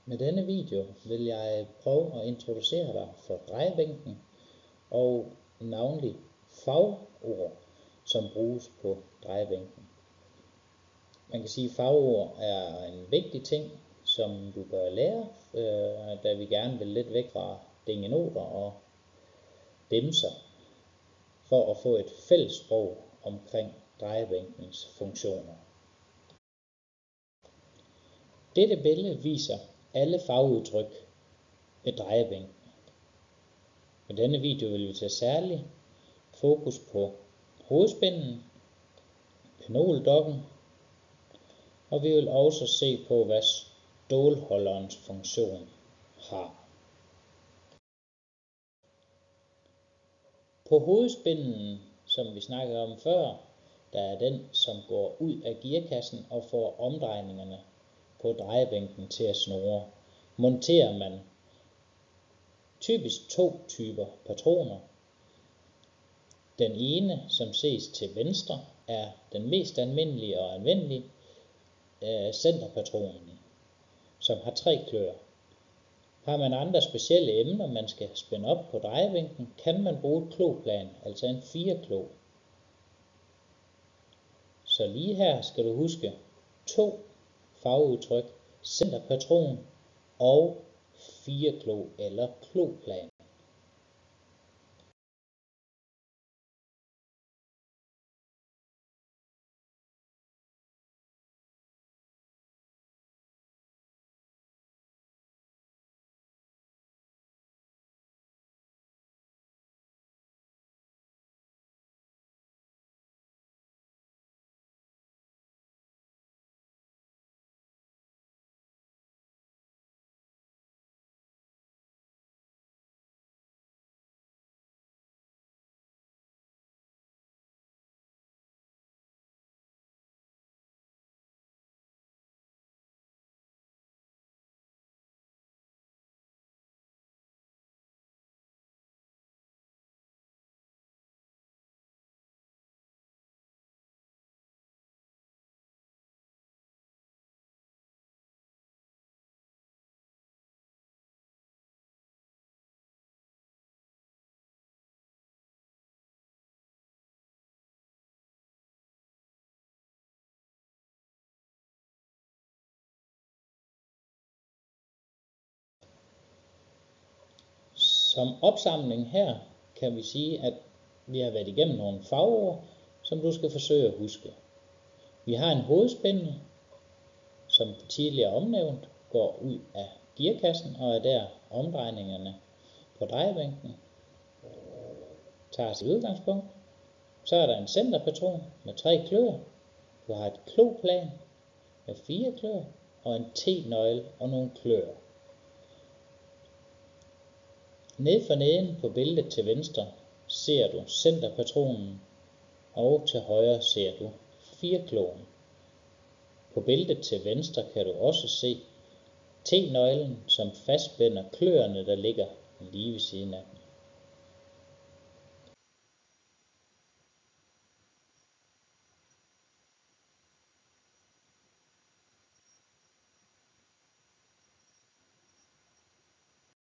Med denne video vil jeg prøve at introducere dig for drejebænken og navnlig fagord, som bruges på drejebænken. Man kan sige, at fagord er en vigtig ting, som du bør lære, da vi gerne vil lidt væk fra dingenoter og dimser, for at få et fælles sprog omkring drejebænkens funktioner. Dette billede viser alle fagudtryk ved drejebænken. I denne video vil vi tage særlig fokus på hovedspænden, penoldokken, og vi vil også se på, hvad stålholderens funktion har. På hovedspænden, som vi snakkede om før, der er den, som går ud af gearkassen og får omdrejningerne på drejebænken til at snurre, monterer man typisk to typer patroner. Den ene, som ses til venstre, er den mest almindelige og anvendelige, centerpatronen, som har 3 kløer. Har man andre specielle emner, man skal spænde op på drejebænken, kan man bruge et kloplan, altså en 4-klo. Så lige her skal du huske 2 fagudtryk, centerpatron og 4-klo eller kloplan. Som opsamling her kan vi sige, at vi har været igennem nogle fagord, som du skal forsøge at huske. Vi har en hovedspænde, som tidligere omnævnt, går ud af gearkassen og er der omdrejningerne på drejebænken tager sit udgangspunkt. Så er der en centerpatron med 3 kløer. Du har et kloplan med 4 kløer og en T-nøgle og nogle kløer. Ned for neden på billedet til venstre ser du centerpatronen, og til højre ser du 4-kloen. På billedet til venstre kan du også se T-nøglen, som fastspænder kløerne, der ligger lige ved siden af den.